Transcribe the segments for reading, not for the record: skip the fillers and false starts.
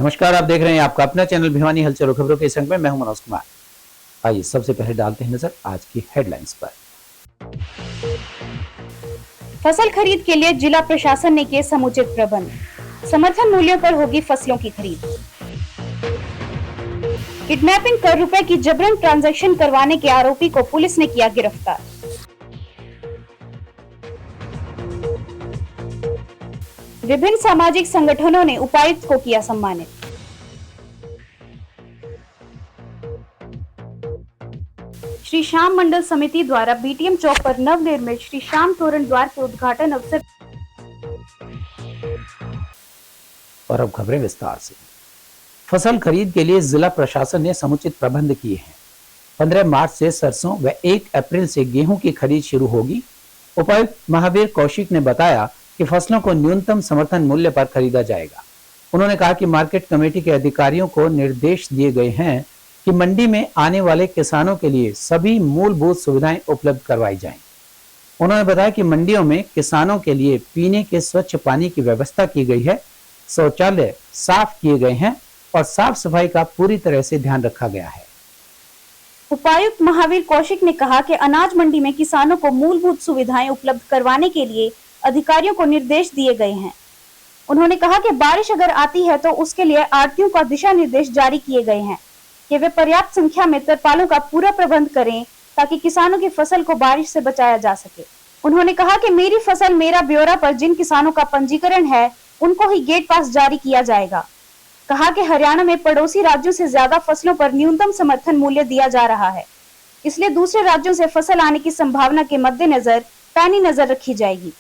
नमस्कार, आप देख रहे हैं आपका अपना चैनल भिवानी हलचल और खबरों के संग में मैं हूं मनोज कुमार। आइए सबसे पहले डालते हैं नजर आज की हेडलाइंस पर। फसल खरीद के लिए जिला प्रशासन ने किए समुचित प्रबंध, समर्थन मूल्यों पर होगी फसलों की खरीद। किडनैपिंग कर रुपए की जबरन ट्रांजैक्शन करवाने के आरोपी को पुलिस ने किया गिरफ्तार। विभिन्न सामाजिक संगठनों ने उपायुक्त को किया सम्मानित। श्री श्याम मंडल समिति द्वारा बीटीएम चौक पर नवनिर्मित श्री श्याम तोरण द्वार के उद्घाटन अवसर। और अब खबरें विस्तार से। फसल खरीद के लिए जिला प्रशासन ने समुचित प्रबंध किए हैं। 15 मार्च से सरसों व 1 अप्रैल से गेहूं की खरीद शुरू होगी। उपायुक्त महावीर कौशिक ने बताया कि फसलों को न्यूनतम समर्थन मूल्य पर खरीदा जाएगा। उन्होंने कहा कि मार्केट कमेटी के अधिकारियों को निर्देश दिए गए हैं कि मंडी में आने वाले किसानों के लिए सभी मूलभूत सुविधाएं उपलब्ध करवाई जाएं। उन्होंने बताया कि मंडियों में किसानों के लिए पीने के स्वच्छ पानी की व्यवस्था की गई है, शौचालय साफ किए गए हैं और साफ सफाई का पूरी तरह से ध्यान रखा गया है। उपायुक्त महावीर कौशिक ने कहा कि अनाज मंडी में किसानों को मूलभूत सुविधाएं उपलब्ध करवाने के लिए अधिकारियों को निर्देश दिए गए हैं। उन्होंने कहा कि बारिश अगर आती है तो उसके लिए आढ़तियों को दिशा निर्देश जारी किए गए हैं कि वे पर्याप्त संख्या में तरपालों का पूरा प्रबंध करें ताकि किसानों की फसल को बारिश से बचाया जा सके। उन्होंने कहा कि मेरी फसल मेरा ब्यौरा पर जिन किसानों का पंजीकरण है उनको ही गेट पास जारी किया जाएगा। कहा कि हरियाणा में पड़ोसी राज्यों से ज्यादा फसलों पर न्यूनतम समर्थन मूल्य दिया जा रहा है, इसलिए दूसरे राज्यों से फसल आने की संभावना के मद्देनजर पैनी नजर रखी जाएगी।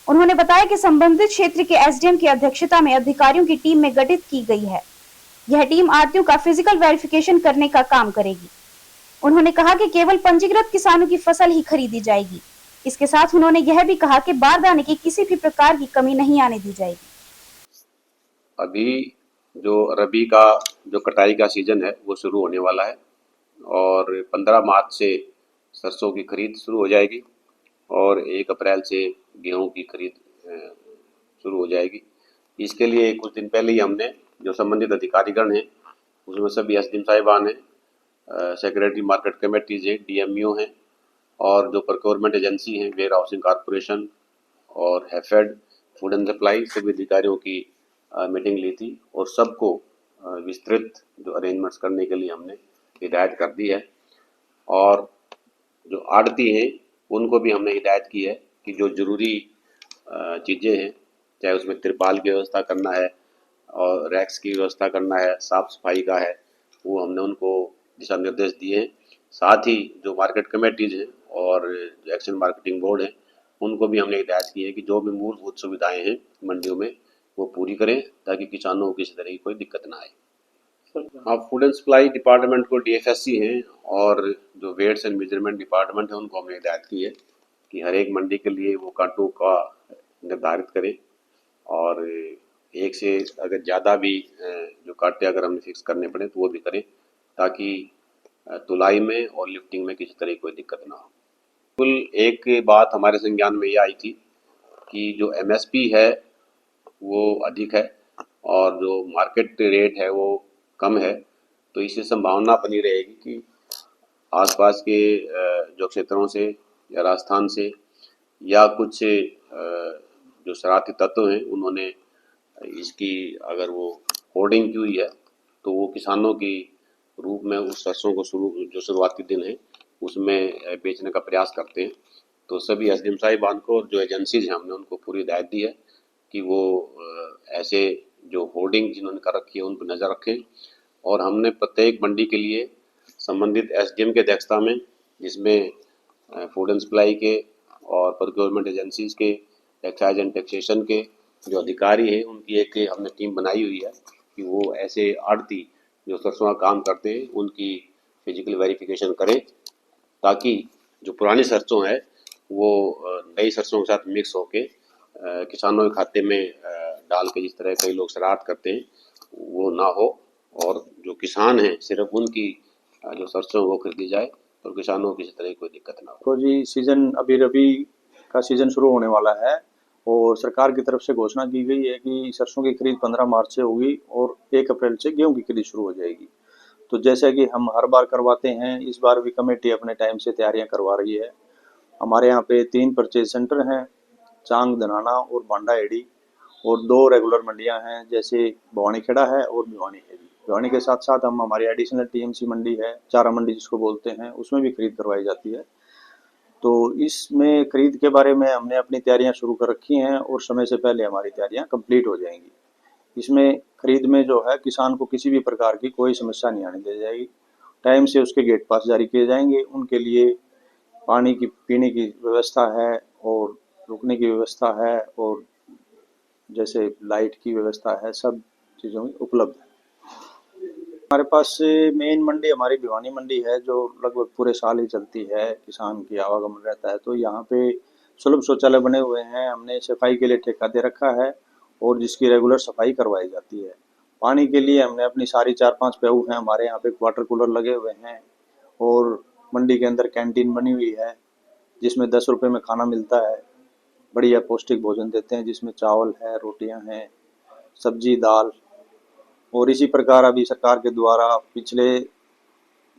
उन्होंने बताया कि संबंधित क्षेत्र के एसडीएम की अध्यक्षता में अधिकारियों की टीम में गठित की गई है। यह टीम आढ़तियों का फिजिकल वेरिफिकेशन करने का काम करेगी। उन्होंने कहा कि केवल पंजीकृत किसानों की फसल ही खरीदी जाएगी। इसके साथ उन्होंने यह भी कहा कि बारदाने की किसी भी प्रकार की कमी नहीं आने दी जाएगी। अभी जो रबी का जो कटाई का सीजन है वो शुरू होने वाला है और 15 मार्च से सरसों की खरीद शुरू हो जाएगी और 1 अप्रैल से गेहूं की खरीद शुरू हो जाएगी। इसके लिए कुछ दिन पहले ही हमने जो संबंधित अधिकारीगण हैं उसमें सभी एसडीएम साहिबान हैं, सेक्रेटरी मार्केट कमेटीज हैं, डीएमयू हैं और जो प्रोक्योरमेंट एजेंसी हैं, वेयर हाउसिंग कॉरपोरेशन और हैफेड, फूड एंड सप्लाई, सभी अधिकारियों की मीटिंग ली थी और सबको विस्तृत जो अरेंजमेंट्स करने के लिए हमने हिदायत कर दी है। और जो आढ़ती हैं उनको भी हमने हिदायत की है कि जो ज़रूरी चीज़ें हैं, चाहे उसमें तिरपाल की व्यवस्था करना है और रैक्स की व्यवस्था करना है, साफ़ सफाई का है, वो हमने उनको दिशा निर्देश दिए हैं। साथ ही जो मार्केट कमेटीज़ हैं और जो एक्शन मार्केटिंग बोर्ड है उनको भी हमने हिदायत की है कि जो भी मूलभूत सुविधाएं हैं मंडियों में वो पूरी करें ताकि किसानों को किसी तरह की कोई दिक्कत ना आए। आप फूड एंड सप्लाई डिपार्टमेंट को डीएफएससी हैं और जो वेट्स एंड मेजरमेंट डिपार्टमेंट है उनको हमने हिदायत की है कि हर एक मंडी के लिए वो कांटों का निर्धारित करें और एक से अगर ज़्यादा भी जो कांटे अगर हमें फिक्स करने पड़े तो वो भी करें ताकि तुलाई में और लिफ्टिंग में किसी तरह की कोई दिक्कत ना हो। कुल एक बात हमारे संज्ञान में ये आई थी कि जो एमएसपी है वो अधिक है और जो मार्केट रेट है वो कम है, तो इससे संभावना बनी रहेगी कि आसपास के जो क्षेत्रों से या राजस्थान से या कुछ जो शरारती तत्व हैं उन्होंने इसकी अगर वो होर्डिंग की हुई है तो वो किसानों की रूप में उस सरसों को जो शुरुआती दिन है उसमें बेचने का प्रयास करते हैं। तो सभी एसडीएम साहिबान को और जो एजेंसीज हैं हमने उनको पूरी हिदायत दी है कि वो ऐसे जो होर्डिंग जिन्होंने कर रखी है उन पर नज़र रखें और हमने प्रत्येक मंडी के लिए संबंधित एसडीएम के अध्यक्षता में, जिसमें फूड एंड सप्लाई के और प्रोक्योरमेंट एजेंसीज के, एक्साइज एंड टैक्सेशन के जो अधिकारी हैं उनकी एक हमने टीम बनाई हुई है कि वो ऐसे आढ़ती जो सरसों का काम करते हैं उनकी फिजिकल वेरिफिकेशन करें ताकि जो पुरानी सरसों है वो नई सरसों के साथ मिक्स होके किसानों के खाते में डाल के जिस तरह कई लोग शरारत करते हैं वो ना हो और जो किसान हैं सिर्फ उनकी जो सरसों वो खरीदी जाए और किसानों को किसी तरह की कोई दिक्कत ना हो। तो जी सीजन अभी रबी का सीजन शुरू होने वाला है और सरकार की तरफ से घोषणा की गई है कि सरसों की खरीद 15 मार्च से होगी और 1 अप्रैल से गेहूं की खरीद शुरू हो जाएगी। तो जैसा कि हम हर बार करवाते हैं, इस बार भी कमेटी अपने टाइम से तैयारियां करवा रही है। हमारे यहाँ पे 3 परचेज सेंटर हैं, चांग, धनाना और बांडा एडी, और 2 रेगुलर मंडियां हैं, जैसे भवानीखेड़ा है और भिवानी है। भिवानी के साथ साथ हम हमारी एडिशनल टीएमसी मंडी है, चारा मंडी जिसको बोलते हैं, उसमें भी खरीद करवाई जाती है। तो इसमें खरीद के बारे में हमने अपनी तैयारियां शुरू कर रखी हैं और समय से पहले हमारी तैयारियां कंप्लीट हो जाएंगी। इसमें खरीद में जो है किसान को किसी भी प्रकार की कोई समस्या नहीं आने दी जाएगी। टाइम से उसके गेट पास जारी किए जाएंगे, उनके लिए पानी की पीने की व्यवस्था है और रुकने की व्यवस्था है और जैसे लाइट की व्यवस्था है, सब चीज़ों में उपलब्ध है। हमारे पास मेन मंडी हमारी भिवानी मंडी है, जो लगभग पूरे साल ही चलती है, किसान की आवागमन रहता है। तो यहाँ पे सुलभ शौचालय बने हुए हैं, हमने सफाई के लिए ठेका दे रखा है और जिसकी रेगुलर सफाई करवाई जाती है। पानी के लिए हमने अपनी सारी 4-5 पेऊ हैं, हमारे यहाँ पे वाटर कूलर लगे हुए हैं और मंडी के अंदर कैंटीन बनी हुई है जिसमें 10 रुपये में खाना मिलता है। बढ़िया पौष्टिक भोजन देते हैं जिसमें चावल है, रोटियां हैं, सब्जी, दाल। और इसी प्रकार अभी सरकार के द्वारा पिछले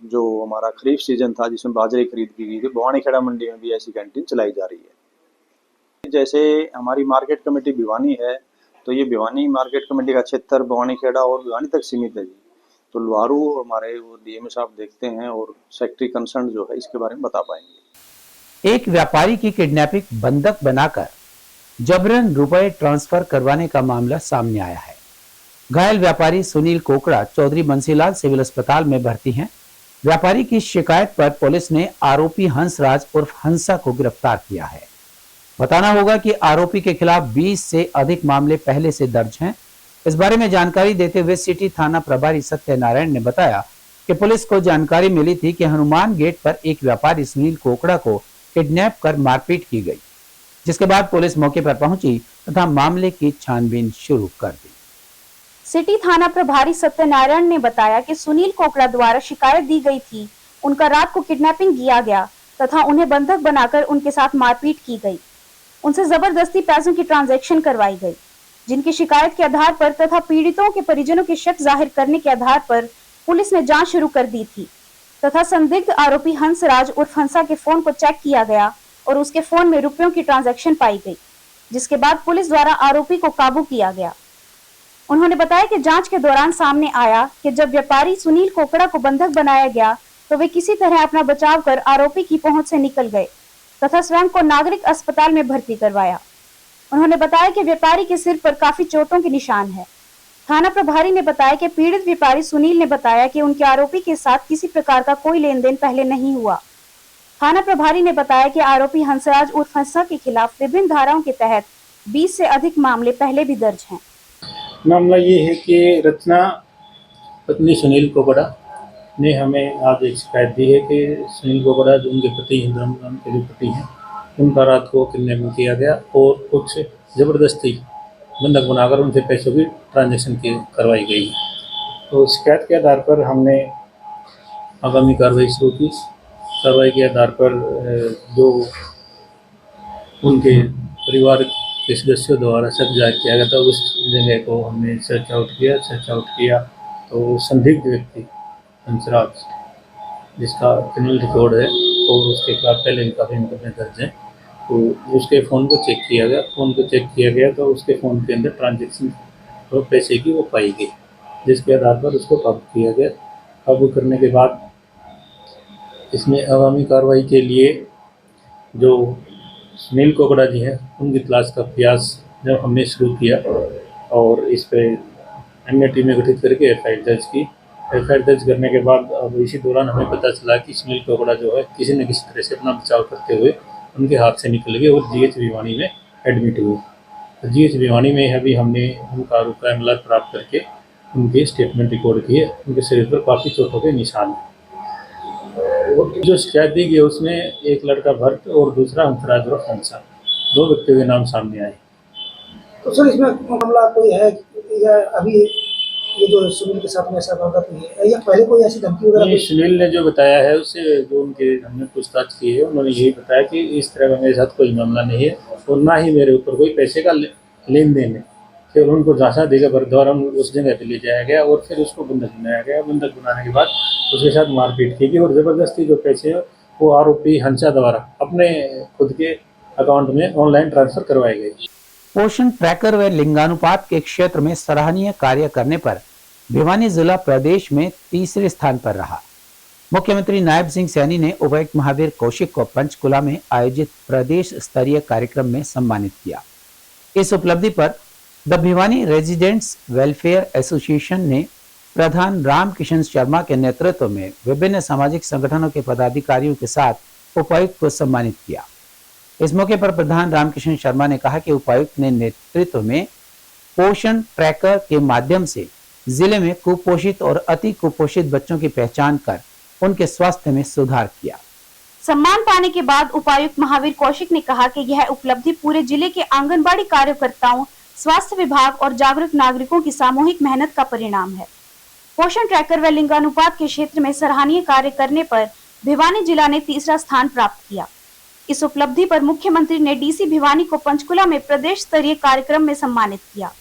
जो हमारा खरीफ सीजन था जिसमें बाजरे की खरीद की गई थी, भवानीखेड़ा मंडी में भी ऐसी कैंटीन चलाई जा रही है। जैसे हमारी मार्केट कमेटी भिवानी है, तो ये भिवानी मार्केट कमेटी का क्षेत्र भवानीखेड़ा और भिवानी तक सीमित है जी। तो लुहारू हमारे वो डीएमओ साहब देखते हैं और सेक्रेटरी कंसर्न जो है इसके बारे में बता पाएंगे। एक व्यापारी की किडनैपिंग बंधक बनाकर जबरन रुपए ट्रांसफर करवाने का मामला सामने आया है। घायल व्यापारी सुनील कोकड़ा चौधरी बंसीलाल सिविल अस्पताल में भर्ती हैं। व्यापारी की शिकायत पर पुलिस ने आरोपी हंसराज उर्फ हंसा को गिरफ्तार किया है। बताना होगा कि आरोपी के खिलाफ 20 से अधिक मामले पहले से दर्ज हैं। इस बारे में जानकारी देते हुए सिटी थाना प्रभारी सत्यनारायण ने बताया कि पुलिस को जानकारी मिली थी कि हनुमान गेट पर एक व्यापारी सुनील कोकड़ा को किडनैप कर मारपीट की गई, जिसके बाद पुलिस मौके पर पहुंची तथा मामले की छानबीन शुरू कर दी। सिटी थाना प्रभारी सत्यनारायण ने बताया कि सुनील कोकड़ा द्वारा शिकायत दी गई थी, उनका रात को किडनैपिंग किया गया तथा उन्हें बंधक बनाकर उनके साथ मारपीट की गई। उनसे जबरदस्ती पैसों की ट्रांजैक्शन करवाई गई, जिनकी शिकायत के आधार पर तथा पीड़ितों के परिजनों के शक जाहिर करने के आधार पर पुलिस ने जांच शुरू कर दी थी तथा संदिग्ध आरोपी हंसराज उर्फ हंसा के फोन को चेक किया गया और उसके फोन में रुपयों की ट्रांजैक्शन पाई गई, जिसके बाद पुलिस द्वारा आरोपी को काबू किया गया। उन्होंने बताया कि जांच के दौरान सामने आया कि जब व्यापारी सुनील कोकड़ा को बंधक बनाया गया तो वे किसी तरह अपना बचाव कर आरोपी की पहुंच से निकल गए तथा स्वयं को नागरिक अस्पताल में भर्ती करवाया। उन्होंने बताया कि व्यापारी के सिर पर काफी चोटों के निशान है। थाना प्रभारी ने बताया कि पीड़ित व्यापारी सुनील ने बताया कि उनके आरोपी के साथ किसी प्रकार का कोई लेन देन पहले नहीं हुआ। थाना प्रभारी ने बताया कि आरोपी हंसराज उर्फ हंसा के खिलाफ विभिन्न धाराओं के तहत 20 से अधिक मामले पहले भी दर्ज हैं। मामला ये है कि रचना पत्नी सुनील कोकड़ा ने हमें आज एक शिकायत दी है कि सुनील कोकड़ा जो उनके पति इंद्रम नाम के जो पति हैं, उनका रात को किडनैपिंग किया गया और कुछ ज़बरदस्ती बंधक बनाकर उनसे पैसों की ट्रांजैक्शन करवाई गई। तो शिकायत के आधार पर हमने आगामी कार्रवाई शुरू की। कार्रवाई के आधार पर जो उनके परिवार के सदस्यों द्वारा शक जाहिर किया गया था, उस जगह को हमने सर्च आउट किया तो संदिग्ध व्यक्ति हंसराज, जिसका क्रिमिनल रिकॉर्ड है और उसके खिलाफ पहले भी काफ़ी मुकदमे दर्ज हैं, तो उसके फ़ोन को चेक किया गया तो उसके फ़ोन के अंदर ट्रांजैक्शन और पैसे की वो पाई गई, जिसके आधार पर उसको काबू किया गया। काबू करने के बाद इसमें आगामी कार्रवाई के लिए जो सुनील कोकड़ा जी हैं उनकी तलाश का प्रयास जब हमने शुरू किया और इस पर अन्य टीमें गठित करके एफआईआर दर्ज की। एफआईआर दर्ज करने के बाद अब इसी दौरान हमें पता चला कि सुनील कोकड़ा जो है किसी न किसी तरह से अपना बचाव करते हुए उनके हाथ से निकल गए और जीएच भिवानी में एडमिट हुए। तो जीएच भिवानी में अभी हमने उनका आरोप का मामला प्राप्त करके उनके स्टेटमेंट रिकॉर्ड किए। उनके शरीर पर काफ़ी चोटों के निशान हैं। जो शिकायत दी गई उसमें एक लड़का भट्ट और दूसरा हंसराज और हंसा, 2 व्यक्तियों के नाम सामने आए। तो सर इसमें मामला कोई है या अभी ये जो सुनील के साथ में ऐसा वारदात हुई है, या पहले कोई ऐसी धमकी वगैरह नहीं, कोई? सुनील ने जो बताया है उससे जो उनके हमने पूछताछ की है, उन्होंने यही बताया कि इस तरह का मेरे साथ कोई मामला नहीं है और ना ही मेरे ऊपर कोई पैसे का लेन देन है। फिर उनको झांसा देकर पर द्वारा उस जगह पे ले जाया गया और फिर उसको बंधक बनाया गया। बंधक बनाने के बाद उसके साथ मारपीट की गई और ज़बरदस्ती जो पैसे हैं वो आरोपी हंसा द्वारा अपने खुद के अकाउंट में ऑनलाइन ट्रांसफर करवाए गए। पोषण ट्रैकर व लिंगानुपात के क्षेत्र में सराहनीय कार्य करने पर भिवानी जिला प्रदेश में तीसरे स्थान पर रहा। मुख्यमंत्री नायब सिंह सैनी ने उपायुक्त महावीर कौशिक को पंचकुला में आयोजित प्रदेश स्तरीय कार्यक्रम में सम्मानित किया। इस उपलब्धि पर the Bhiwani residents welfare association ने प्रधान रामकिशन शर्मा के नेतृत्व में विभिन्न सामाजिक संगठनों के पदाधिकारियों के साथ उपायुक्त को सम्मानित किया। इस मौके पर प्रधान रामकिशन शर्मा ने कहा कि उपायुक्त ने नेतृत्व में पोषण ट्रैकर के माध्यम से जिले में कुपोषित और अति कुपोषित बच्चों की पहचान कर उनके स्वास्थ्य में सुधार किया। सम्मान पाने के बाद उपायुक्त महावीर कौशिक ने कहा कि यह उपलब्धि पूरे जिले के आंगनबाड़ी कार्यकर्ताओं, स्वास्थ्य विभाग और जागरूक नागरिकों की सामूहिक मेहनत का परिणाम है। पोषण ट्रैकर व लिंगानुपात के क्षेत्र में सराहनीय कार्य करने पर भिवानी जिला ने तीसरा स्थान प्राप्त किया। इस उपलब्धि पर मुख्यमंत्री ने डीसी भिवानी को पंचकुला में प्रदेश स्तरीय कार्यक्रम में सम्मानित किया।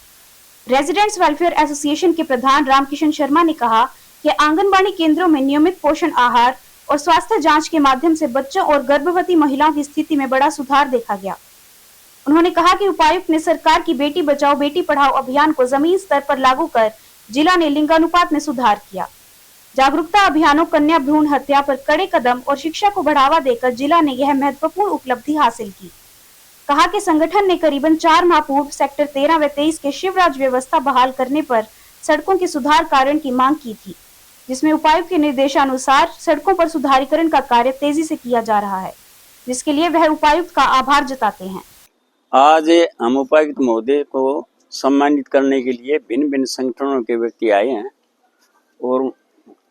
रेजिडेंट्स वेलफेयर एसोसिएशन के प्रधान रामकिशन शर्मा ने कहा कि आंगनबाड़ी केंद्रों में नियमित पोषण आहार और स्वास्थ्य जांच के माध्यम से बच्चों और गर्भवती महिलाओं की स्थिति में बड़ा सुधार देखा गया। उन्होंने कहा कि उपायुक्त ने सरकार की बेटी बचाओ बेटी पढ़ाओ अभियान को जमीन स्तर पर लागू कर जिला ने लिंगानुपात में सुधार किया। जागरूकता अभियानों, कन्या भ्रूण हत्या पर कड़े कदम और शिक्षा को बढ़ावा देकर जिला ने यह महत्वपूर्ण उपलब्धि हासिल की। कहा कि संगठन ने करीबन 4 माह पूर्व सेक्टर 13 व 23 के शिवराज व्यवस्था बहाल करने पर सड़कों के सुधार कार्य की मांग की थी, जिसमें उपायुक्त के निर्देशानुसार सड़कों पर सुधारीकरण का कार्य तेजी से किया जा रहा है, जिसके लिए वह उपायुक्त का आभार जताते हैं। आज हम उपायुक्त महोदय को सम्मानित करने के लिए भिन्न भिन्न संगठनों के व्यक्ति आए हैं और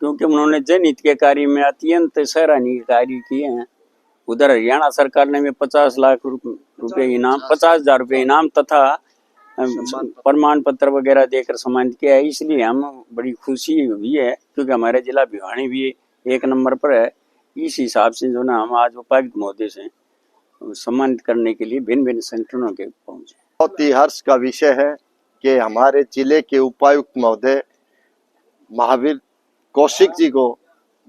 क्योंकि उन्होंने जनहित के कार्य में अत्यंत सराहनीय कार्य किए हैं। उधर हरियाणा सरकार ने 50 लाख रुपए इनाम, 50,000 रुपए इनाम तथा प्रमाण पत्र वगैरह देकर सम्मानित किया है। इसलिए हम बड़ी खुशी हुई है क्योंकि हमारा जिला भिवानी भी 1 नंबर पर है। इस हिसाब से जो ना हम आज उपायुक्त महोदय से सम्मानित करने के लिए भिन्न भिन्न संगठनों के पहुंचे। बहुत ही हर्ष का विषय है कि हमारे जिले के उपायुक्त महोदय महावीर कौशिक जी को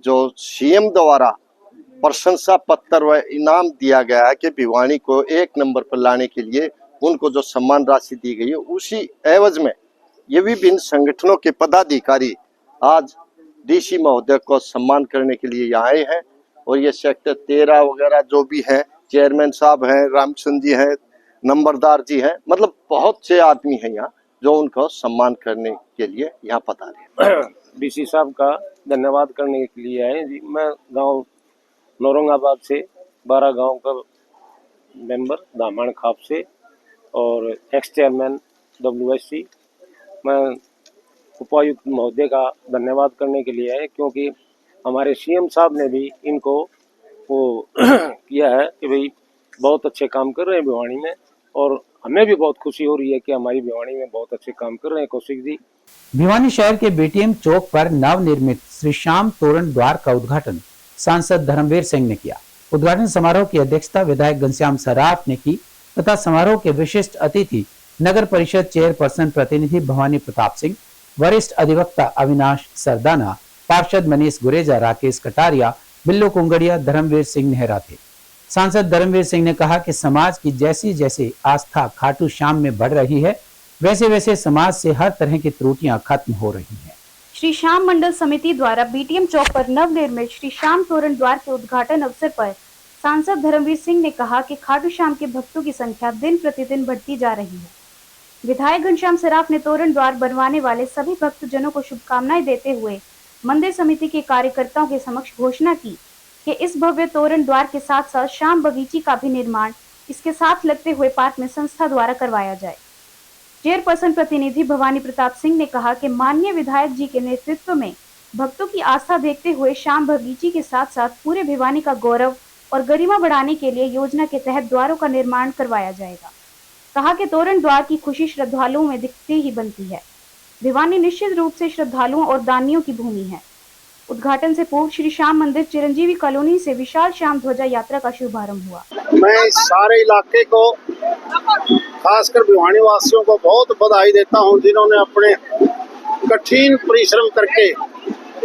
जो सीएम द्वारा प्रशंसा पत्र व इनाम दिया गया है कि भिवानी को 1 नंबर पर लाने के लिए उनको जो सम्मान राशि दी गई है, उसी एवज में ये विभिन्न संगठनों के पदाधिकारी आज डीसी महोदय को सम्मान करने के लिए यहाँ आए हैं। और ये सेक्टर 13 वगैरह जो भी हैं, चेयरमैन साहब हैं, रामचंद्र जी हैं, नंबरदार जी हैं, मतलब बहुत से आदमी हैं यहाँ जो उनको सम्मान करने के लिए यहाँ पधारे हैं। डीसी साहब का धन्यवाद करने के लिए आए जी। मैं गांव नौरंगाबाद से 12 गांव का मेंबर दामन खाप से और एक्स चेयरमैन WSC। मैं उपायुक्त महोदय का धन्यवाद करने के लिए आए क्योंकि हमारे सीएम साहब ने भी इनको वो किया है कि भाई बहुत अच्छे काम कर रहे हैं भिवानी में और हमें भी बहुत खुशी हो रही है कि हमारी भिवानी में बहुत अच्छे काम कर रहे हैं कौशिक जी। भिवानी शहर के बीटीएम चौक पर नवनिर्मित श्री श्याम तोरण द्वार का उद्घाटन सांसद धर्मवीर सिंह ने किया। उद्घाटन समारोह की अध्यक्षता विधायक घनश्याम सराफ ने की तथा समारोह के विशिष्ट अतिथि नगर परिषद चेयरपर्सन प्रतिनिधि भवानी प्रताप सिंह, वरिष्ठ अधिवक्ता अविनाश सरदाना, पार्षद मनीष गुरेजा, राकेश कटारिया, बिल्लू कुंगड़िया, धर्मवीर सिंह नेहरा थे। सांसद धर्मवीर सिंह ने कहा कि समाज की जैसी जैसी आस्था खाटू श्याम में बढ़ रही है, वैसे वैसे समाज से हर तरह की त्रुटियां खत्म हो रही हैं। श्री श्याम मंडल समिति द्वारा बीटीएम चौक पर नवनिर्मित श्री श्याम तोरण द्वार के उद्घाटन अवसर पर सांसद धर्मवीर सिंह ने कहा कि खाटू श्याम के भक्तों की संख्या दिन प्रतिदिन बढ़ती जा रही है। विधायक घनश्याम सराफ ने तोरण द्वार बनवाने वाले सभी भक्तजनों को शुभकामनाएं देते हुए मंदिर समिति के कार्यकर्ताओं के समक्ष घोषणा की कि इस भव्य तोरण द्वार के साथ साथ श्याम बगीची का भी निर्माण इसके साथ लगते हुए पार्क में संस्था द्वारा करवाया जाए। चेयरपर्सन प्रतिनिधि भवानी प्रताप सिंह ने कहा कि माननीय विधायक जी के नेतृत्व में भक्तों की आस्था देखते हुए श्याम बगीची के साथ साथ पूरे भिवानी का गौरव और गरिमा बढ़ाने के लिए योजना के तहत द्वारों का निर्माण करवाया जाएगा। कहा कि तोरण द्वार की खुशी श्रद्धालुओं में दिखती ही बनती है। भिवानी निश्चित रूप से श्रद्धालुओं और दानियों की भूमि है। उद्घाटन से पूर्व श्री श्याम मंदिर चिरंजीवी कॉलोनी से विशाल श्याम ध्वजा यात्रा का शुभारंभ हुआ। मैं सारे इलाके को, खासकर भिवानी वासियों को बहुत बधाई देता हूं, जिन्होंने अपने कठिन परिश्रम करके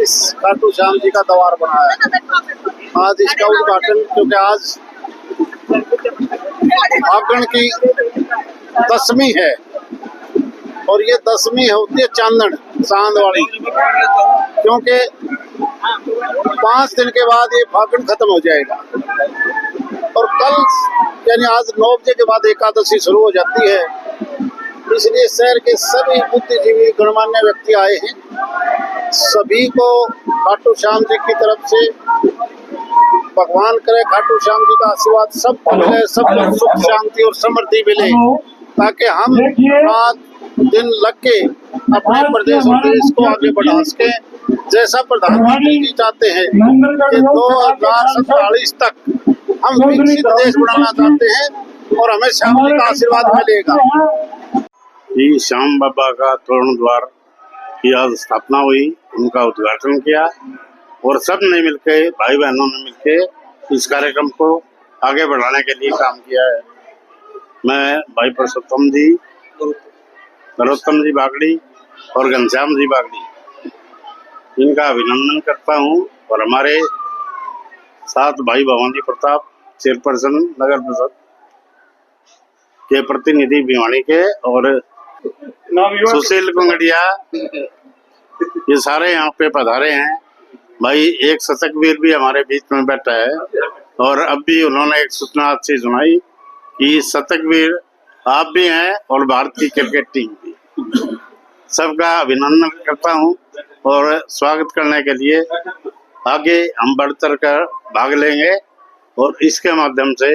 इस खाटू श्याम जी का द्वार बनाया। आज इसका उद्घाटन, क्योंकि आज फागुन की दशमी है और ये दशमी होती है चांदन, चांद वाली, क्योंकि 5 दिन के बाद ये फागुन खत्म हो जाएगा और कल यानी आज 9 बजे के बाद एकादशी शुरू हो जाती है। इसलिए शहर के सभी बुद्धिजीवी गणमान्य व्यक्ति आए हैं। सभी को खाटू श्याम जी की तरफ से भगवान करे, खाटू श्याम जी का आशीर्वाद सबको मिले, सबको सुख शांति और समृद्धि मिले, ताकि हम रात दिन लग के अपने प्रदेश और देश को आगे बढ़ा सके। जैसा प्रधानमंत्री जी चाहते हैं कि 2047 तक हम विकसित देश बनाना चाहते हैं और हमें श्याम जी का आशीर्वाद मिलेगा। जी श्याम बाबा का तोरण द्वार की आज स्थापना हुई, उनका उद्घाटन किया और सब ने मिलके, भाई बहनों ने मिलके इस कार्यक्रम को आगे बढ़ाने के लिए काम किया है। मैं भाई पुरुषोत्तम जी, नरोत्तम जी बागड़ी और घनश्याम जी बागड़ी, इनका अभिनंदन करता हूं और हमारे साथ भाई भवानी प्रताप, चेयरपर्सन नगर परिषद के प्रतिनिधि भिवानी के, और सुशील कुंगड़िया, ये सारे यहाँ पे पधारे हैं। भाई एक शतक वीर भी हमारे बीच में बैठा है और अब भी उन्होंने एक सूचना अच्छी सुनाई कि शतक वीर आप भी हैं और भारतीय क्रिकेट टीम भी। सबका अभिनंदन करता हूं और स्वागत करने के लिए आगे हम बढ़ चढ़ कर भाग लेंगे और इसके माध्यम से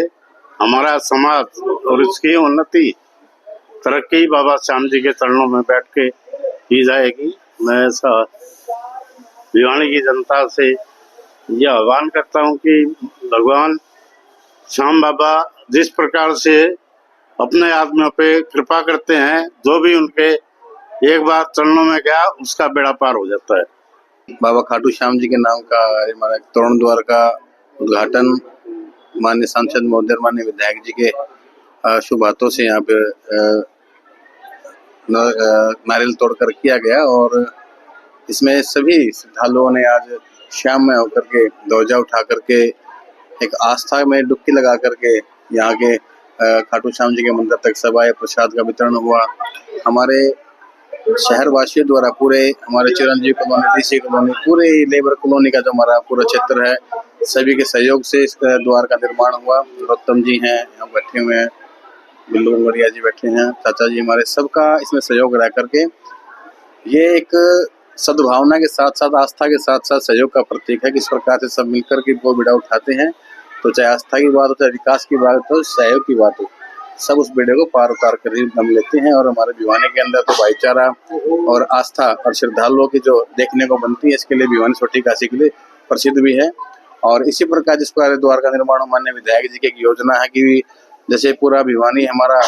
हमारा समाज और इसकी उन्नति, तरक्की बाबा श्याम जी के चरणों में बैठ के की जाएगी। मैं भिवानी की जनता से यह आह्वान करता हूं कि भगवान श्याम बाबा जिस प्रकार से अपने आदमियों पे कृपा करते हैं, जो भी उनके एक बार चरणों में गया उसका बेड़ा पार हो जाता है। बाबा खाटू श्याम जी के नाम का हमारा तोरण द्वार का उद्घाटन माननीय सांसद महोदय, माननीय विधायक जी के शुभ हाथों से यहाँ पे नारियल तोड़कर किया गया और इसमें सभी श्रद्धालुओं ने आज शाम में होकर के ध्वजा उठा करके एक आस्था में डुबकी लगा करके यहाँ के खाटू श्याम जी के मंदिर तक सभाए प्रसाद का वितरण हुआ। हमारे शहर वासियों द्वारा पूरे हमारे चिरंजीवी कॉलोनी, डीसी कॉलोनी, पूरे लेबर कॉलोनी का जो हमारा पूरा क्षेत्र है, सभी के सहयोग से इस द्वार का निर्माण हुआ। नरोत्तम जी हैं यहाँ बैठे हुए हैं, बिल्लू गंगड़िया जी बैठे हैं, चाचा जी हमारे, सबका इसमें सहयोग रह करके ये एक सद्भावना के साथ साथ, आस्था के साथ साथ सहयोग का प्रतीक है। किस प्रकार से सब मिलकर के इनको बेड़ा उठाते हैं, तो चाहे आस्था की बात हो, चाहे विकास की बात हो, सहयोग की बात हो, सब उस बेड़े को पार उतार कर ही दम लेते हैं। और हमारे भिवानी के अंदर तो भाईचारा और आस्था और श्रद्धालुओं की जो देखने को बनती है, इसके लिए भिवानी छोटी काशी के लिए प्रसिद्ध भी है। और इसी प्रकार जिस प्रकार द्वार का निर्माण माननीय विधायक जी की एक योजना है कि जैसे पूरा भिवानी हमारा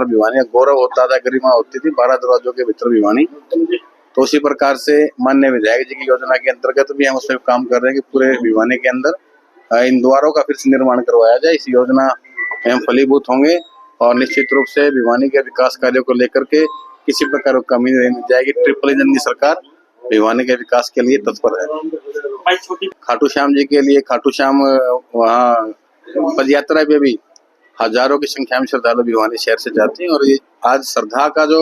भिवानी गौरव होता था, गरिमा होती थी, 12 दरवाजों के भीतर भिवानी, तो उसी प्रकार से माननीय विधायक जी की योजना के अंतर्गत भी हम उसमें काम कर रहे हैं कि पूरे भिवानी के अंदर इन द्वारों का फिर से निर्माण करवाया जाए। इस योजना में हम फलीभूत होंगे और निश्चित रूप से भिवानी के विकास कार्यों को लेकर के किसी प्रकार की कमी नहीं जाएगी। ट्रिपल इंजन की सरकार भिवानी के विकास के लिए तत्पर है। खाटू श्याम जी के लिए खाटू श्याम वहाँ पद यात्रा पे भी हजारों की संख्या में श्रद्धालु भिवानी शहर से जाते हैं। और ये आज श्रद्धा का जो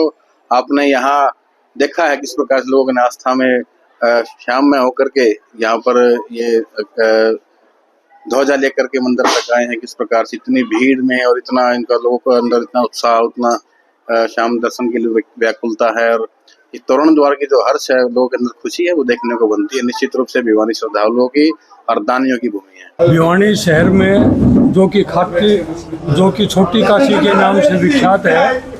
आपने यहाँ देखा है, किस प्रकार से लोगों ने आस्था में शाम में होकर के यहाँ पर ये ध्वजा लेकर के मंदिर तक आए हैं, किस प्रकार से इतनी भीड़ में और इतना इनका लोगों को अंदर इतना उत्साह, उतना शाम दर्शन के लिए व्याकुलता है। और इस तोरण द्वार की जो हर्ष है, लोगों के अंदर खुशी है, वो देखने को बनती है। निश्चित रूप से भिवानी श्रद्धालुओं की और दानियों की भूमि है। भिवानी शहर में जो कि छोटी काशी के नाम से विख्यात है,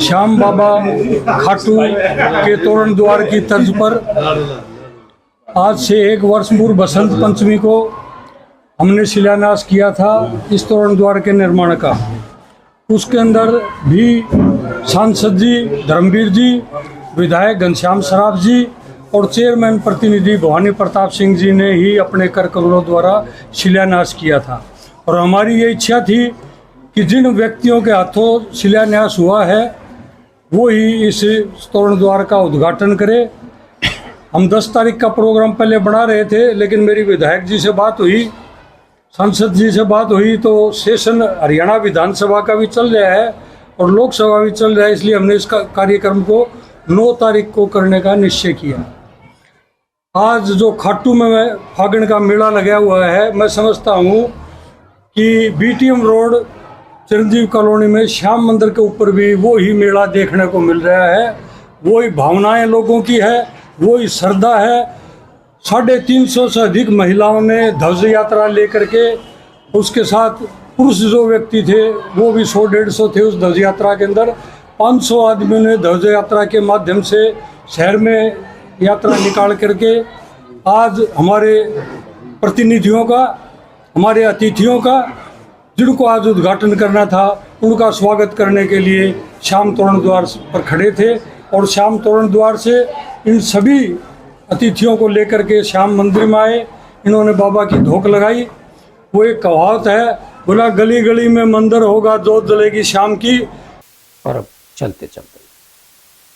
श्याम बाबा खाटू के तोरण द्वार की तर्ज पर आज से 1 वर्ष पूर्व बसंत पंचमी को हमने शिलान्यास किया था इस तोरण द्वार के निर्माण का। उसके अंदर भी सांसद जी धर्मवीर जी, विधायक घनश्याम सराफ जी और चेयरमैन प्रतिनिधि भवानी प्रताप सिंह जी ने ही अपने कर कमलों द्वारा शिलान्यास किया था। और हमारी ये इच्छा थी कि जिन व्यक्तियों के हाथों शिलान्यास हुआ है वो ही इस तोरण द्वार का उद्घाटन करे। हम 10 तारीख का प्रोग्राम पहले बना रहे थे, लेकिन मेरी विधायक जी से बात हुई, सांसद जी से बात हुई, तो सेशन हरियाणा विधानसभा का भी चल रहा है और लोकसभा भी चल रहा है, इसलिए हमने इस कार्यक्रम को 9 तारीख को करने का निश्चय किया। आज जो खाटू में फागण का मेला लगा हुआ है, मैं समझता हूँ कि बीटीएम रोड चिरंजीव कॉलोनी में श्याम मंदिर के ऊपर भी वो ही मेला देखने को मिल रहा है। वो ही भावनाएं लोगों की है, वो ही श्रद्धा है। 350 से अधिक महिलाओं ने ध्वज यात्रा लेकर के, उसके साथ पुरुष जो व्यक्ति थे वो भी 100-150 थे उस ध्वज यात्रा के अंदर। 500 आदमियों ने ध्वज यात्रा के माध्यम से शहर में यात्रा निकाल करके आज हमारे प्रतिनिधियों का, हमारे अतिथियों का, जिनको आज उद्घाटन करना था, उनका स्वागत करने के लिए श्याम तोरण द्वार पर खड़े थे। और श्याम तोरण द्वार से इन सभी अतिथियों को लेकर के श्याम मंदिर में आए। इन्होंने बाबा की धोख लगाई। वो एक कहावत है, बोला गली गली में मंदिर होगा, जोत जलेगी शाम की। और अब चलते चलते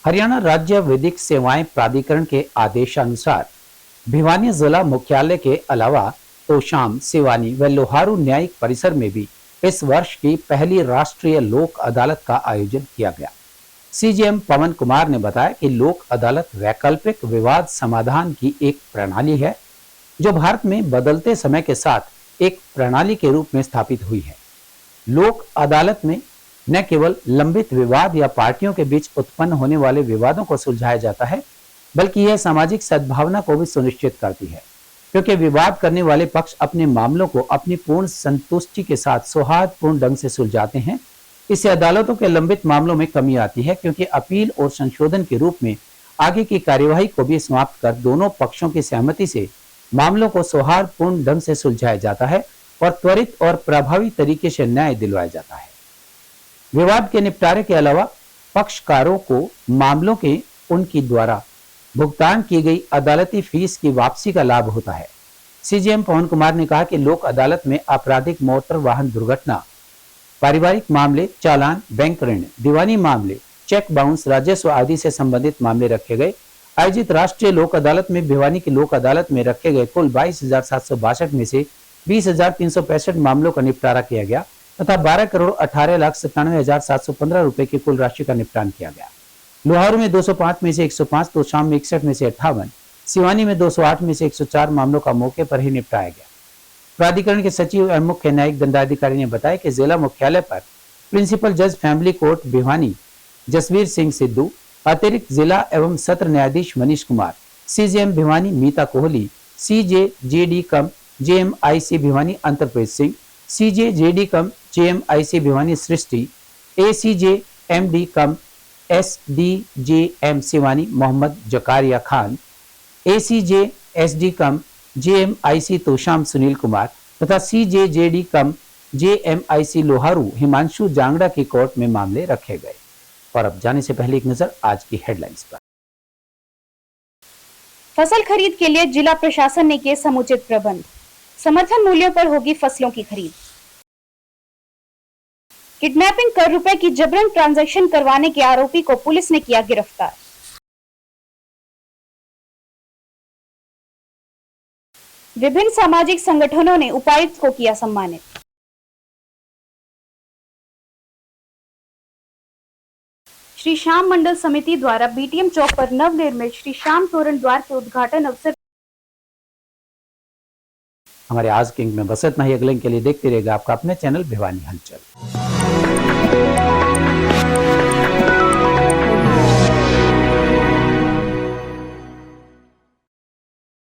हरियाणा राज्य विधिक सेवाएं प्राधिकरण के आदेशानुसार भिवानी जिला मुख्यालय के अलावा तोशाम, सिवानी व लोहारू न्यायिक परिसर में भी इस वर्ष की पहली राष्ट्रीय लोक अदालत का आयोजन किया गया। सीजीएम पवन कुमार ने बताया कि लोक अदालत वैकल्पिक विवाद समाधान की एक प्रणाली है जो भारत में बदलते समय के साथ एक प्रणाली के रूप में स्थापित हुई है। लोक अदालत में न केवल लंबित विवाद या पार्टियों के बीच उत्पन्न होने वाले विवादों को सुलझाया जाता है, बल्कि यह सामाजिक सद्भावना को भी सुनिश्चित करती है, क्योंकि विवाद करने वाले पक्ष अपने मामलों को अपनी पूर्ण संतुष्टि के साथ सौहार्दपूर्ण ढंग से सुलझाते हैं। इससे अदालतों के लंबित मामलों में कमी आती है, क्योंकि अपील और संशोधन के रूप में आगे की कार्यवाही को भी समाप्त कर दोनों पक्षों की सहमति से मामलों को सौहार्दपूर्ण ढंग से सुलझाया जाता है और त्वरित और प्रभावी तरीके से न्याय दिलवाया जाता है। विवाद के निपटारे के अलावा पक्षकारों को मामलों के उनकी द्वारा भुगतान की गई अदालती फीस की वापसी का लाभ होता है। सीजीएम पवन कुमार ने कहा कि लोक अदालत में आपराधिक मोटर वाहन दुर्घटना, पारिवारिक मामले, चालान, बैंक ऋण, दीवानी मामले, चेक बाउंस, राजस्व आदि से संबंधित मामले रखे गए। आयोजित राष्ट्रीय लोक अदालत में भिवानी की लोक अदालत में रखे गए कुल 22,762 में से 20,365 मामलों का निपटारा किया गया तथा 12,18,97,715 रुपए की कुल राशि का निपटान किया गया। लोहारू में 205 में से 105, तोशाम में 61 में से 58, सिवानी में 208 में से 104 मामलों का मौके पर ही निपटाया गया। प्राधिकरण के सचिव एवं मुख्य न्यायिक दंडाधिकारी ने बताया कि जिला मुख्यालय पर प्रिंसिपल जज फैमिली कोर्ट भिवानी जसवीर सिंह सिद्धू, अतिरिक्त जिला एवं सत्र न्यायाधीश Manish Kumar, CGM Bhiwani Meeta Kohli, CJJD cum JMIC Bhiwani अंतरप्रेज Singh, CJJD cum JMIC Bhiwani Srishti, ACJ MD cum SDJM Siwani Mohammad Zakaria Khan, ACJ SD cum JMIC Tosham Sunil Kumar तथा सीजेजेडी कम जेएमआईसी लोहारू हिमांशु जांगड़ा की कोर्ट में मामले रखे गए। और अब जाने से पहले एक नजर आज की हेडलाइंस पर। फसल खरीद के लिए जिला प्रशासन ने किए समुचित प्रबंध, समर्थन मूल्यों पर होगी फसलों की खरीद। किडनैपिंग कर रुपए की जबरन ट्रांजैक्शन करवाने के आरोपी को पुलिस ने किया गिरफ्तार। विभिन्न सामाजिक संगठनों ने उपायुक्त को किया सम्मानित। श्री श्याम मंडल समिति द्वारा बीटीएम चौक पर नवनिर्मित श्री श्याम तोरण द्वार के उद्घाटन अवसर। हमारे आज किंग में बस इतना ही। अगले के लिए देखते रहेगा आपका अपने चैनल भिवानी हलचल।